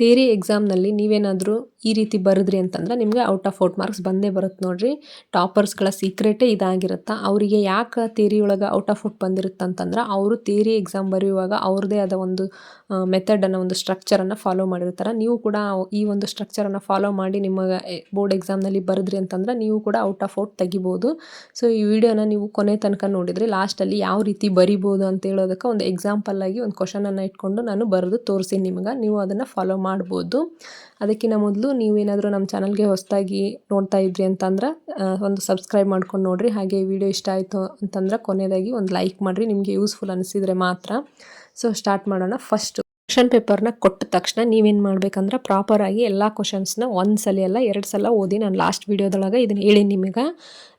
Theory ಎಕ್ಸಾಮ್ನಲ್ಲಿ ನೀವೇನಾದರೂ ಈ ರೀತಿ ಬರೆದ್ರಿ ಅಂತಂದ್ರೆ ನಿಮಗೆ ಔಟ್ ಆಫ್ 4 ಮಾರ್ಕ್ಸ್ ಬಂದೇ ಬರುತ್ತೆ ನೋಡ್ರಿ. ಟಾಪರ್ಸ್ಗಳ ಸೀಕ್ರೆಟೇ ಇದಾಗಿರುತ್ತೆ. ಅವರಿಗೆ ಯಾಕೆ ಥಿಯರಿ ಒಳಗೆ ಔಟ್ ಆಫ್ 4 ಬಂದಿರುತ್ತೆ ಅಂತಂದ್ರೆ ಅವರು ಥಿಯರಿ ಎಕ್ಸಾಮ್ ಬರೆಯುವಾಗ ಅವ್ರದ್ದೇ ಆದ ಒಂದು ಮೆಥಡನ್ನು, ಒಂದು ಸ್ಟ್ರಕ್ಚರನ್ನು ಫಾಲೋ ಮಾಡಿರ್ತಾರೆ. ನೀವು ಕೂಡ ಈ ಒಂದು ಸ್ಟ್ರಕ್ಚರನ್ನು ಫಾಲೋ ಮಾಡಿ ನಿಮಗೆ ಬೋರ್ಡ್ ಎಕ್ಸಾಮ್ನಲ್ಲಿ ಬರೆದ್ರಿ ಅಂತಂದ್ರೆ ನೀವು ಕೂಡ ಔಟ್ ಆಫ್ 4 ತೆಗಿಬೋದು. ಸೊ ಈ ವಿಡಿಯೋನ ನೀವು ಕೊನೆ ತನಕ ನೋಡಿದರೆ ಲಾಸ್ಟಲ್ಲಿ ಯಾವ ರೀತಿ ಬರಿಬೋದು ಅಂತ ಹೇಳೋದಕ್ಕೆ ಒಂದು ಎಕ್ಸಾಂಪಲ್ ಆಗಿ ಒಂದು ಕ್ವಶನನ್ನು ಇಟ್ಕೊಂಡು ನಾನು ಬರೆದು ತೋರಿಸ್ತೀನಿ ನಿಮಗೆ. ನೀವು ಅದನ್ನು ಫಾಲೋ ಮಾಡ್ಬೋದು. ಅದಕ್ಕಿಂತ ಮೊದಲು ನೀವೇನಾದರೂ ನಮ್ಮ ಚಾನಲ್ಗೆ ಹೊಸದಾಗಿ ನೋಡ್ತಾ ಇದ್ರಿ ಅಂತಂದ್ರೆ ಒಂದು ಸಬ್ಸ್ಕ್ರೈಬ್ ಮಾಡ್ಕೊಂಡು ನೋಡಿರಿ. ಹಾಗೆ ಈ ವಿಡಿಯೋ ಇಷ್ಟ ಆಯಿತು ಅಂತಂದ್ರೆ ಕೊನೆಯದಾಗಿ ಒಂದು ಲೈಕ್ ಮಾಡಿರಿ, ನಿಮಗೆ ಯೂಸ್ಫುಲ್ ಅನಿಸಿದರೆ ಮಾತ್ರ. ಸೊ ಸ್ಟಾರ್ಟ್ ಮಾಡೋಣ. ಫಸ್ಟ್ ಕ್ವಶನ್ ಪೇಪರ್ನ ಕೊಟ್ಟ ತಕ್ಷಣ ನೀವೇನು ಮಾಡಬೇಕಂದ್ರೆ ಪ್ರಾಪರಾಗಿ ಎಲ್ಲ ಕ್ವಶನ್ಸ್ನ ಒಂದು ಸಲ ಅಲ್ಲ 2 ಸಲ ಓದಿ. ನಾನು ಲಾಸ್ಟ್ ವೀಡಿಯೋದೊಳಗೆ ಇದನ್ನು ಹೇಳಿ ನಿಮಗೆ.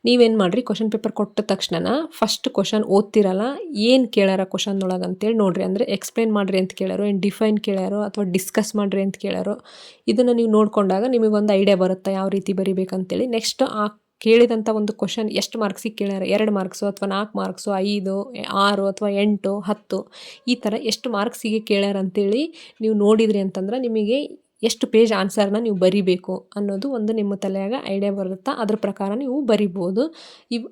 ನೀವೇನು ಮಾಡಿರಿ, ಕ್ವಶನ್ ಪೇಪರ್ ಕೊಟ್ಟ ತಕ್ಷಣ ಫಸ್ಟ್ ಕ್ವಶನ್ ಓದ್ತಿರಲ್ಲ ಏನು ಕೇಳ್ಯಾರ ಕ್ವಶನ್ನೊಳಗೆ ಅಂತೇಳಿ ನೋಡಿರಿ. ಅಂದರೆ ಎಕ್ಸ್ಪ್ಲೇನ್ ಮಾಡಿರಿ ಅಂತ ಕೇಳ್ಯಾರೋ, ಏನು ಡಿಫೈನ್ ಕೇಳ್ಯಾರೋ ಅಥವಾ ಡಿಸ್ಕಸ್ ಮಾಡಿರಿ ಅಂತ ಕೇಳ್ಯಾರೋ, ಇದನ್ನು ನೀವು ನೋಡಿಕೊಂಡಾಗ ನಿಮಗೊಂದು ಐಡಿಯಾ ಬರುತ್ತೆ ಯಾವ ರೀತಿ ಬರಿಬೇಕಂತೇಳಿ. ನೆಕ್ಸ್ಟ್ ಆ ಕೇಳಿದಂಥ ಒಂದು ಕ್ವಶನ್ ಎಷ್ಟು ಮಾರ್ಕ್ಸಿಗೆ ಕೇಳ್ಯಾರ, 2 ಮಾರ್ಕ್ಸು ಅಥವಾ 4 ಮಾರ್ಕ್ಸು, 5, 6 ಅಥವಾ 8, 10 ಈ ಥರ ಎಷ್ಟು ಮಾರ್ಕ್ಸಿಗೆ ಕೇಳ್ಯಾರ ಅಂತೇಳಿ ನೀವು ನೋಡಿದ್ರಿ ಅಂತಂದ್ರೆ ನಿಮಗೆ ಎಷ್ಟು ಪೇಜ್ ಆನ್ಸರ್ನ ನೀವು ಬರಿಬೇಕು ಅನ್ನೋದು ಒಂದು ನಿಮ್ಮ ತಲೆಯಾಗ ಐಡಿಯಾ ಬರುತ್ತೆ. ಅದ್ರ ಪ್ರಕಾರ ನೀವು ಬರಿಬೋದು.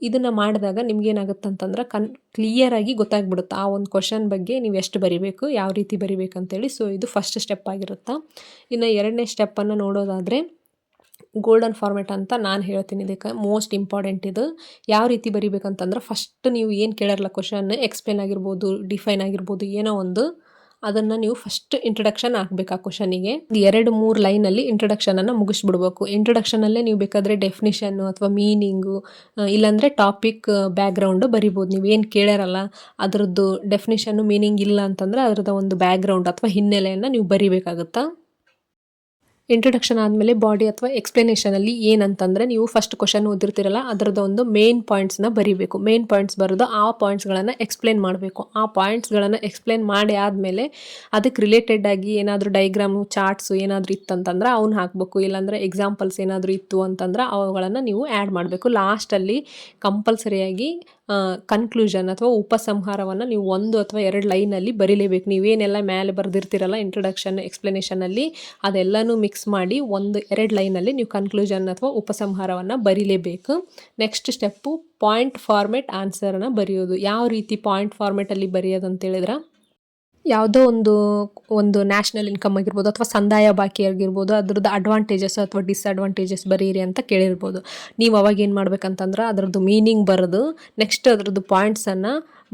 ಇದನ್ನು ಮಾಡಿದಾಗ ನಿಮ್ಗೇನಾಗುತ್ತೆ ಅಂತಂದ್ರೆ ಕ್ಲಿಯರಾಗಿ ಗೊತ್ತಾಗ್ಬಿಡುತ್ತೆ ಆ ಒಂದು ಕ್ವಶನ್ ಬಗ್ಗೆ ನೀವು ಎಷ್ಟು ಬರಿಬೇಕು, ಯಾವ ರೀತಿ ಬರಿಬೇಕಂತೇಳಿ. ಸೊ ಇದು ಫಸ್ಟ್ ಸ್ಟೆಪ್ ಆಗಿರುತ್ತೆ. ಇನ್ನು 2ನೇ ಸ್ಟೆಪ್ಪನ್ನು ನೋಡೋದಾದರೆ ಗೋಲ್ಡನ್ ಫಾರ್ಮೆಟ್ ಅಂತ ನಾನು ಹೇಳ್ತೀನಿ. ಇದಕ್ಕೆ ಮೋಸ್ಟ್ ಇಂಪಾರ್ಟೆಂಟ್ ಇದು. ಯಾವ ರೀತಿ ಬರಿಬೇಕಂತಂದ್ರೆ ಫಸ್ಟ್ ನೀವು ಏನು ಕೇಳಿರಲ್ಲ ಕ್ವಶನ್, ಎಕ್ಸ್ಪ್ಲೇನ್ ಆಗಿರ್ಬೋದು, ಡಿಫೈನ್ ಆಗಿರ್ಬೋದು, ಏನೋ ಒಂದು ಅದನ್ನು ನೀವು ಫಸ್ಟ್ ಇಂಟ್ರಡಕ್ಷನ್ ಹಾಕಬೇಕು ಆ ಕ್ವಶನಿಗೆ. 2-3 ಲೈನಲ್ಲಿ ಇಂಟ್ರಡಕ್ಷನನ್ನು ಮುಗಿಸ್ಬಿಡ್ಬೇಕು. ಇಂಟ್ರಡಕ್ಷನಲ್ಲೇ ನೀವು ಬೇಕಾದರೆ ಡೆಫಿನಿಷನ್ನು ಅಥವಾ ಮೀನಿಂಗು ಇಲ್ಲಾಂದರೆ ಟಾಪಿಕ್ ಬ್ಯಾಕ್ಗ್ರೌಂಡು ಬರಿಬೋದು. ನೀವೇನು ಕೇಳ್ಯಾರಲ್ಲ ಅದರದ್ದು ಡೆಫಿನಿಷನ್ನು ಮೀನಿಂಗ್ ಇಲ್ಲ ಅಂತಂದರೆ ಅದರದ್ದು ಒಂದು ಬ್ಯಾಕ್ಗ್ರೌಂಡ್ ಅಥವಾ ಹಿನ್ನೆಲೆಯನ್ನು ನೀವು ಬರಿಬೇಕಾಗುತ್ತಾ. ಇಂಟ್ರಡಕ್ಷನ್ ಆದಮೇಲೆ ಬಾಡಿ ಅಥವಾ ಎಕ್ಸ್ಪ್ಲನೇಷನಲ್ಲಿ ಏನಂತಂದರೆ ನೀವು ಫಸ್ಟ್ ಕ್ವಶನ್ ಓದಿರ್ತೀರಲ್ಲ ಅದರದ್ದು ಒಂದು ಮೇನ್ ಪಾಯಿಂಟ್ಸ್ನ ಬರಿಬೇಕು. ಮೇನ್ ಪಾಯಿಂಟ್ಸ್ ಬರೆದು ಆ ಪಾಯಿಂಟ್ಸ್ಗಳನ್ನು ಎಕ್ಸ್ಪ್ಲೇನ್ ಮಾಡಬೇಕು. ಆ ಪಾಯಿಂಟ್ಸ್ಗಳನ್ನು ಎಕ್ಸ್ಪ್ಲೇನ್ ಮಾಡಿ ಆದಮೇಲೆ ಅದಕ್ಕೆ ರಿಲೇಟೆಡ್ ಆಗಿ ಏನಾದರೂ ಡೈಗ್ರಾಮು, ಚಾರ್ಟ್ಸು ಏನಾದರೂ ಇತ್ತಂತಂದ್ರೆ ಅವ್ನು ಹಾಕಬೇಕು. ಇಲ್ಲಾಂದರೆ ಎಕ್ಸಾಂಪಲ್ಸ್ ಏನಾದರೂ ಇತ್ತು ಅಂತಂದ್ರೆ ಅವುಗಳನ್ನು ನೀವು ಆ್ಯಡ್ ಮಾಡಬೇಕು. ಲಾಸ್ಟಲ್ಲಿ ಕಂಪಲ್ಸರಿಯಾಗಿ ಕನ್ಕ್ಲೂಷನ್ ಅಥವಾ ಉಪಸಂಹಾರವನ್ನು ನೀವು 1 ಅಥವಾ 2 ಲೈನಲ್ಲಿ ಬರೀಲೇಬೇಕು. ನೀವೇನೆಲ್ಲ ಮೇಲೆ ಬರೆದಿರ್ತೀರಲ್ಲ ಇಂಟ್ರಡಕ್ಷನ್, ಎಕ್ಸ್ಪ್ಲನೇಷನಲ್ಲಿ ಅದೆಲ್ಲನೂ ಮಿಕ್ಸ್ ಮಾಡಿ 1-2 ಲೈನಲ್ಲಿ ನೀವು ಕನ್ಕ್ಲೂಷನ್ ಅಥವಾ ಉಪಸಂಹಾರವನ್ನು ಬರೀಲೇಬೇಕು. ನೆಕ್ಸ್ಟ್ ಸ್ಟೆಪ್ಪು ಪಾಯಿಂಟ್ ಫಾರ್ಮೆಟ್ ಆನ್ಸರನ್ನು ಬರೆಯೋದು. ಯಾವ ರೀತಿ ಪಾಯಿಂಟ್ ಫಾರ್ಮೆಟಲ್ಲಿ ಬರೆಯೋದು ಅಂತೇಳಿದ್ರೆ ಯಾವುದೋ ಒಂದು ನ್ಯಾಷನಲ್ ಇನ್ಕಮ್ ಆಗಿರ್ಬೋದು ಅಥವಾ ಸಂದಾಯ ಬಾಕಿ ಆಗಿರ್ಬೋದು, ಅದ್ರದ್ದು ಅಡ್ವಾಂಟೇಜಸ್ ಅಥವಾ ಡಿಸ್ಅಡ್ವಾಂಟೇಜಸ್ ಬರೀರಿ ಅಂತ ಕೇಳಿರ್ಬೋದು. ನೀವು ಅವಾಗ ಏನು ಮಾಡ್ಬೇಕಂತಂದ್ರೆ ಅದರದ್ದು ಮೀನಿಂಗ್ ಬರೆದು ನೆಕ್ಸ್ಟ್ ಅದರದ್ದು ಪಾಯಿಂಟ್ಸನ್ನು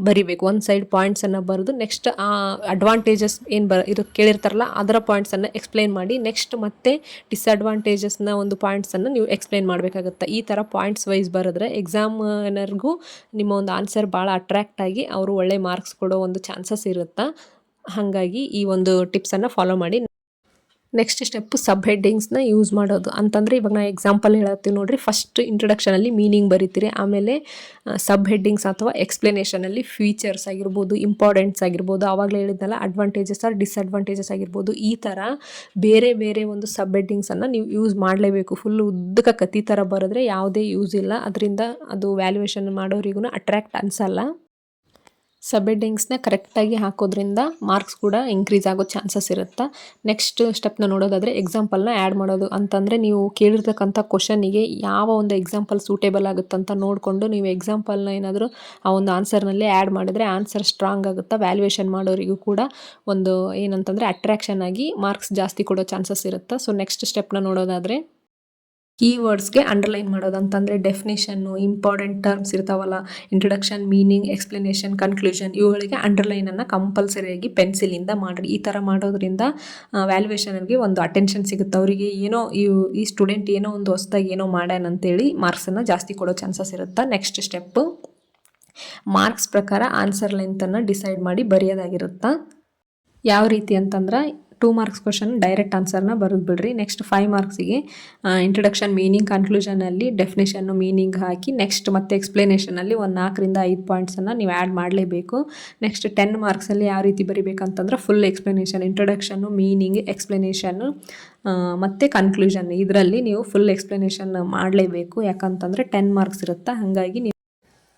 ಬರಿಬೇಕು. ಒಂದು ಸೈಡ್ ಪಾಯಿಂಟ್ಸನ್ನು ಬರೆದು ನೆಕ್ಸ್ಟ್ ಆ ಅಡ್ವಾಂಟೇಜಸ್ ಏನು ಇದು ಕೇಳಿರ್ತಾರಲ್ಲ ಅದರ ಪಾಯಿಂಟ್ಸನ್ನು ಎಕ್ಸ್ಪ್ಲೇನ್ ಮಾಡಿ ನೆಕ್ಸ್ಟ್ ಮತ್ತೆ ಡಿಸ್ಅಡ್ವಾಂಟೇಜಸ್ನ ಒಂದು ಪಾಯಿಂಟ್ಸನ್ನು ನೀವು ಎಕ್ಸ್ಪ್ಲೇನ್ ಮಾಡಬೇಕಾಗುತ್ತೆ. ಈ ಥರ ಪಾಯಿಂಟ್ಸ್ ವೈಸ್ ಬರೆದ್ರೆ ಎಕ್ಸಾಮಿನರ್ಗೂ ನಿಮ್ಮ ಒಂದು ಆನ್ಸರ್ ಭಾಳ ಅಟ್ರ್ಯಾಕ್ಟ್ ಆಗಿ ಅವರು ಒಳ್ಳೆ ಮಾರ್ಕ್ಸ್ ಕೊಡೋ ಒಂದು ಚಾನ್ಸಸ್ ಇರುತ್ತೆ. ಹಾಗಾಗಿ ಈ ಒಂದು ಟಿಪ್ಸನ್ನು ಫಾಲೋ ಮಾಡಿ. ನೆಕ್ಸ್ಟ್ ಸ್ಟೆಪ್ಪು ಸಬ್ ಹೆಡ್ಡಿಂಗ್ಸ್ನ ಯೂಸ್ ಮಾಡೋದು. ಅಂತಂದರೆ ಇವಾಗ ನಾನು ಎಕ್ಸಾಂಪಲ್ ಹೇಳತ್ತೀವಿ ನೋಡಿರಿ. ಫಸ್ಟ್ ಇಂಟ್ರಡಕ್ಷನಲ್ಲಿ ಮೀನಿಂಗ್ ಬರೀತೀರಿ, ಆಮೇಲೆ ಸಬ್ ಹೆಡ್ಡಿಂಗ್ಸ್ ಅಥವಾ ಎಕ್ಸ್ಪ್ಲನೇಷನಲ್ಲಿ ಫೀಚರ್ಸ್ ಆಗಿರ್ಬೋದು, ಇಂಪಾರ್ಟೆಂಟ್ಸ್ ಆಗಿರ್ಬೋದು, ಆವಾಗಲೇ ಹೇಳಿದ್ನಲ್ಲ ಅಡ್ವಾಂಟೇಜಸ್ ಆರ್ ಡಿಸ್ಅಡ್ವಾಂಟೇಜಸ್ ಆಗಿರ್ಬೋದು, ಈ ಥರ ಬೇರೆ ಬೇರೆ ಒಂದು ಸಬ್ ಹೆಡ್ಡಿಂಗ್ಸನ್ನು ನೀವು ಯೂಸ್ ಮಾಡಲೇಬೇಕು. ಫುಲ್ ಉದ್ದಕ್ಕೆ ಕತ್ತಿ ಥರ ಬರೆದ್ರೆ ಯಾವುದೇ ಯೂಸ್ ಇಲ್ಲ. ಅದರಿಂದ ಅದು ವ್ಯಾಲ್ಯೂಯೇಷನ್ ಮಾಡೋರಿಗೂ ಅಟ್ರ್ಯಾಕ್ಟ್ ಅನಿಸಲ್ಲ. ಸಬ್ ಹೆಡ್ಡಿಂಗ್ಸ್ನ ಕರೆಕ್ಟಾಗಿ ಹಾಕೋದ್ರಿಂದ ಮಾರ್ಕ್ಸ್ ಕೂಡ ಇನ್ಕ್ರೀಸ್ ಆಗೋ ಚಾನ್ಸಸ್ ಇರುತ್ತೆ. ನೆಕ್ಸ್ಟ್ ಸ್ಟೆಪ್ನ ನೋಡೋದಾದರೆ ಎಕ್ಸಾಂಪಲ್ನ ಆ್ಯಡ್ ಮಾಡೋದು. ಅಂತಂದರೆ ನೀವು ಕೇಳಿರ್ತಕ್ಕಂಥ ಕ್ವಶನಿಗೆ ಯಾವ ಒಂದು ಎಕ್ಸಾಂಪಲ್ ಸೂಟೇಬಲ್ ಆಗುತ್ತಂತ ನೋಡಿಕೊಂಡು ನೀವು ಎಕ್ಸಾಂಪಲ್ನ ಏನಾದರೂ ಆ ಒಂದು ಆನ್ಸರ್ನಲ್ಲೇ ಆ್ಯಡ್ ಮಾಡಿದ್ರೆ ಆನ್ಸರ್ ಸ್ಟ್ರಾಂಗ್ ಆಗುತ್ತೆ. ವ್ಯಾಲ್ಯೂಯೇಷನ್ ಮಾಡೋರಿಗೂ ಕೂಡ ಒಂದು ಏನಂತಂದರೆ ಅಟ್ರ್ಯಾಕ್ಷನ್ ಆಗಿ ಮಾರ್ಕ್ಸ್ ಜಾಸ್ತಿ ಕೊಡೋ ಚಾನ್ಸಸ್ ಇರುತ್ತೆ. ಸೊ ನೆಕ್ಸ್ಟ್ ಸ್ಟೆಪ್ನ ನೋಡೋದಾದರೆ ಕೀವರ್ಡ್ಸ್ಗೆ ಅಂಡರ್ಲೈನ್ ಮಾಡೋದು. ಅಂತಂದರೆ ಡೆಫಿನೇಷನ್ನು, ಇಂಪಾರ್ಟೆಂಟ್ ಟರ್ಮ್ಸ್ ಇರ್ತಾವಲ್ಲ, ಇಂಟ್ರಡಕ್ಷನ್, ಮೀನಿಂಗ್, ಎಕ್ಸ್ಪ್ಲನೇಷನ್, ಕನ್ಕ್ಲೂಷನ್, ಇವುಗಳಿಗೆ ಅಂಡರ್ಲೈನನ್ನು ಕಂಪಲ್ಸರಿಯಾಗಿ ಪೆನ್ಸಿಲಿಂದ ಮಾಡಿರಿ. ಈ ಥರ ಮಾಡೋದ್ರಿಂದ ವ್ಯಾಲ್ಯೂಯೇಷನ್ಗೆ ಒಂದು ಅಟೆನ್ಷನ್ ಸಿಗುತ್ತೆ. ಅವರಿಗೆ ಏನೋ ಈ ಸ್ಟೂಡೆಂಟ್ ಏನೋ ಒಂದು ಹೊಸದಾಗಿ ಏನೋ ಮಾಡ್ಯಾನ ಅಂತೇಳಿ ಮಾರ್ಕ್ಸನ್ನು ಜಾಸ್ತಿ ಕೊಡೋ ಚಾನ್ಸಸ್ ಇರುತ್ತೆ. ನೆಕ್ಸ್ಟ್ ಸ್ಟೆಪ್ಪು ಮಾರ್ಕ್ಸ್ ಪ್ರಕಾರ ಆನ್ಸರ್ ಲೆಂತನ್ನು ಡಿಸೈಡ್ ಮಾಡಿ ಬರೆಯೋದಾಗಿರುತ್ತೆ. ಯಾವ ರೀತಿ ಅಂತಂದ್ರೆ 2 ಮಾರ್ಕ್ಸ್ ಕ್ವಶನ್ ಡೈರೆಕ್ಟ್ ಆನ್ಸರ್ನ ಬರೆದು ಬಿಡ್ರಿ. ನೆಕ್ಸ್ಟ್ 5 ಮಾರ್ಕ್ಸಿಗೆ ಇಂಟ್ರಡಕ್ಷನ್, ಮೀನಿಂಗ್, ಕನ್ಕ್ಲೂಷನಲ್ಲಿ ಡೆಫಿನೇಷನ್ನು, ಮೀನಿಂಗ್ ಹಾಕಿ ನೆಕ್ಸ್ಟ್ ಮತ್ತೆ ಎಕ್ಸ್ಪ್ಲನೇಷನಲ್ಲಿ ಒಂದು 4-5 ಪಾಯಿಂಟ್ಸನ್ನು ನೀವು ಆ್ಯಡ್ ಮಾಡಲೇಬೇಕು. ನೆಕ್ಸ್ಟ್ 10 ಮಾರ್ಕ್ಸಲ್ಲಿ ಯಾವ ರೀತಿ ಬರಿಬೇಕಂತಂದ್ರೆ ಫುಲ್ ಎಕ್ಸ್ಪ್ಲನೇಷನ್, ಇಂಟ್ರಡಕ್ಷನ್ನು, ಮೀನಿಂಗ್, ಎಕ್ಸ್ಪ್ಲನೇಷನ್ನು ಮತ್ತು ಕನ್ಕ್ಲೂಷನ್, ಇದರಲ್ಲಿ ನೀವು ಫುಲ್ ಎಕ್ಸ್ಪ್ಲನೇಷನ್ ಮಾಡಲೇಬೇಕು. ಯಾಕಂತಂದರೆ 10 ಮಾರ್ಕ್ಸ್ ಇರುತ್ತೆ. ಹಾಗಾಗಿ ನೀವು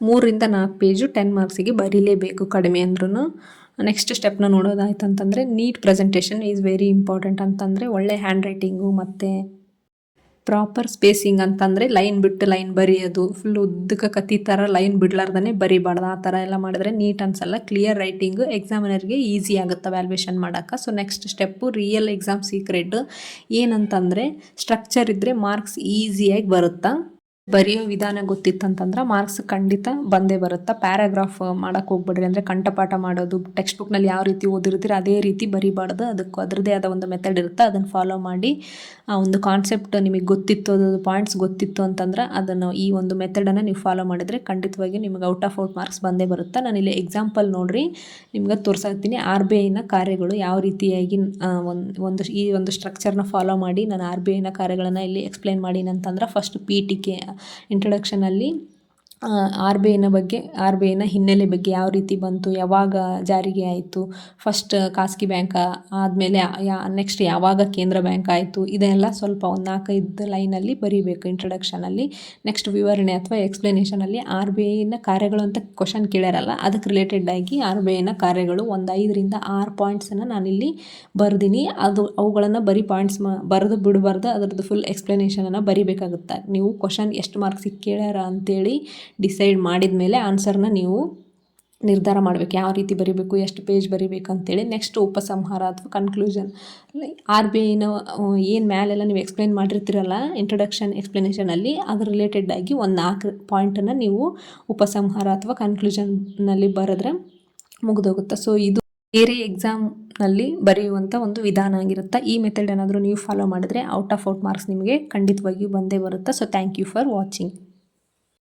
3-4 ಪೇಜು 10 ಮಾರ್ಕ್ಸಿಗೆ ಬರೀಲೇಬೇಕು ಕಡಿಮೆ ಅಂದ್ರೂ. ನೆಕ್ಸ್ಟ್ ಸ್ಟೆಪ್ನ ನೋಡೋದಾಯ್ತು ಅಂತಂದರೆ neat presentation is very important ಅಂತಂದರೆ ಒಳ್ಳೆ ಹ್ಯಾಂಡ್ ರೈಟಿಂಗು ಮತ್ತು ಪ್ರಾಪರ್ ಸ್ಪೇಸಿಂಗ್ ಅಂತಂದರೆ ಲೈನ್ ಬಿಟ್ಟು ಲೈನ್ ಬರೆಯೋದು ಫುಲ್ ಉದ್ದಕ್ಕೆ ಕತ್ತಿ ಥರ ಲೈನ್ ಬಿಡ್ಲಾರ್ದೇ ಬರಿಬಾರ್ದು. ಆ ಥರ ಎಲ್ಲ ಮಾಡಿದ್ರೆ ನೀಟ್ ಅನ್ಸಲ್ಲ. ಕ್ಲಿಯರ್ ರೈಟಿಂಗು ಎಕ್ಸಾಮಿನರ್ಗೆ ಈಸಿ ಆಗುತ್ತೆ ವ್ಯಾಲ್ಯೂಯೇಷನ್ ಮಾಡೋಕ್ಕೆ. So next step real exam secret ಏನಂತಂದರೆ ಸ್ಟ್ರಕ್ಚರ್ ಇದ್ದರೆ ಮಾರ್ಕ್ಸ್ ಈಸಿಯಾಗಿ ಬರುತ್ತಾ. ಬರೆಯೋ ವಿಧಾನ ಗೊತ್ತಿತ್ತಂತಂದ್ರೆ ಮಾರ್ಕ್ಸ್ ಖಂಡಿತ ಬಂದೇ ಬರುತ್ತೆ. ಪ್ಯಾರಾಗ್ರಾಫ್ ಮಾಡೋಕ್ಕೆ ಹೋಗ್ಬೇಡ್ರಿ. ಅಂದರೆ ಕಂಠಪಾಠ ಮಾಡೋದು ಟೆಕ್ಸ್ಟ್ ಬುಕ್ನಲ್ಲಿ ಯಾವ ರೀತಿ ಓದಿರ್ತೀರ ಅದೇ ರೀತಿ ಬರಿಬಾರ್ದು. ಅದಕ್ಕೆ ಅದರದ್ದೇ ಆದ ಒಂದು ಮೆಥಡ್ ಇರುತ್ತೆ, ಅದನ್ನು ಫಾಲೋ ಮಾಡಿ ಆ ಒಂದು ಕಾನ್ಸೆಪ್ಟ್ ನಿಮಗೆ ಗೊತ್ತಿತ್ತು, ಅದು ಪಾಯಿಂಟ್ಸ್ ಗೊತ್ತಿತ್ತು ಅಂತಂದ್ರೆ ಅದನ್ನು ಈ ಒಂದು ಮೆಥಡನ್ನು ನೀವು ಫಾಲೋ ಮಾಡಿದರೆ ಖಂಡಿತವಾಗಿ ನಿಮಗೆ ಔಟ್ ಆಫ್ ಮಾರ್ಕ್ಸ್ ಬಂದೇ ಬರುತ್ತೆ. ನಾನಿಲ್ಲಿ ಎಕ್ಸಾಂಪಲ್ ನೋಡಿರಿ ನಿಮ್ಗೆ ತೋರಿಸಾಕ್ತೀನಿ. RBIನ ಕಾರ್ಯಗಳು ಯಾವ ರೀತಿಯಾಗಿ ಈ ಒಂದು ಸ್ಟ್ರಕ್ಚರ್ನ ಫಾಲೋ ಮಾಡಿ ನಾನು RBIನ ಕಾರ್ಯಗಳನ್ನು ಇಲ್ಲಿ ಎಕ್ಸ್ಪ್ಲೇನ್ ಮಾಡೀನಿ ಅಂತಂದ್ರೆ ಫಸ್ಟ್ PTK ಇಂಟ್ರಡಕ್ಷನಲ್ಲಿ RBIನ ಹಿನ್ನೆಲೆ ಬಗ್ಗೆ ಯಾವ ರೀತಿ ಬಂತು, ಯಾವಾಗ ಜಾರಿಗೆ ಆಯಿತು, ಫಸ್ಟ್ ಖಾಸಗಿ ಬ್ಯಾಂಕ್ ಆದಮೇಲೆ ನೆಕ್ಸ್ಟ್ ಯಾವಾಗ ಕೇಂದ್ರ ಬ್ಯಾಂಕ್ ಆಯಿತು, ಇದೆಲ್ಲ ಸ್ವಲ್ಪ ಒಂದು 4-5 ಲೈನಲ್ಲಿ ಬರೀಬೇಕು ಇಂಟ್ರಡಕ್ಷನಲ್ಲಿ. ನೆಕ್ಸ್ಟ್ ವಿವರಣೆ ಅಥವಾ ಎಕ್ಸ್ಪ್ಲನೇಷನಲ್ಲಿ RBIನ ಕಾರ್ಯಗಳು ಅಂತ ಕ್ವಶನ್ ಕೇಳ್ಯಾರಲ್ಲ, ಅದಕ್ಕೆ ರಿಲೇಟೆಡ್ ಆಗಿ RBIನ ಕಾರ್ಯಗಳು ಒಂದು 5ರಿಂದ 6 ಪಾಯಿಂಟ್ಸನ್ನು ನಾನಿಲ್ಲಿ ಬರ್ದೀನಿ. ಅವುಗಳನ್ನು ಬರೀ ಪಾಯಿಂಟ್ಸ್ ಬರೆದು ಬಿಡಬಾರ್ದು, ಅದರದ್ದು ಫುಲ್ ಎಕ್ಸ್ಪ್ಲನೇಷನನ್ನು ಬರಿಬೇಕಾಗುತ್ತೆ. ನೀವು ಕ್ವಶನ್ ಎಷ್ಟು ಮಾರ್ಕ್ಸಿಗೆ ಕೇಳ್ಯಾರ ಅಂತೇಳಿ ಡಿಸೈಡ್ ಮಾಡಿದ ಮೇಲೆ ಆನ್ಸರ್ನ ನೀವು ನಿರ್ಧಾರ ಮಾಡಬೇಕು, ಯಾವ ರೀತಿ ಬರೀಬೇಕು, ಎಷ್ಟು ಪೇಜ್ ಬರೀಬೇಕು ಅಂತೇಳಿ. ನೆಕ್ಸ್ಟ್ ಉಪಸಂಹಾರ ಅಥವಾ ಕನ್ಕ್ಲೂಷನ್. RBIನ ಏನು ಮ್ಯಾಲೆಲ್ಲ ನೀವು ಎಕ್ಸ್ಪ್ಲೇನ್ ಮಾಡಿರ್ತೀರಲ್ಲ ಇಂಟ್ರಡಕ್ಷನ್ ಎಕ್ಸ್ಪ್ಲನೇಷನಲ್ಲಿ, ಅದ್ರ ರಿಲೇಟೆಡ್ ಆಗಿ ಒಂದು 4 ಪಾಯಿಂಟನ್ನು ನೀವು ಉಪಸಂಹಾರ ಅಥವಾ ಕನ್ಕ್ಲೂಷನ್ನಲ್ಲಿ ಬರೆದ್ರೆ ಮುಗಿದೋಗುತ್ತೆ. ಸೊ ಇದು ಬೇರೆ ಎಕ್ಸಾಮ್ನಲ್ಲಿ ಬರೆಯುವಂಥ ಒಂದು ವಿಧಾನ ಆಗಿರುತ್ತೆ. ಈ ಮೆಥಡ್ ಏನಾದರೂ ನೀವು ಫಾಲೋ ಮಾಡಿದ್ರೆ ಔಟ್ ಆಫ್ ಮಾರ್ಕ್ಸ್ ನಿಮಗೆ ಖಂಡಿತವಾಗಿಯೂ ಬಂದೇ ಬರುತ್ತೆ. So thank you for watching.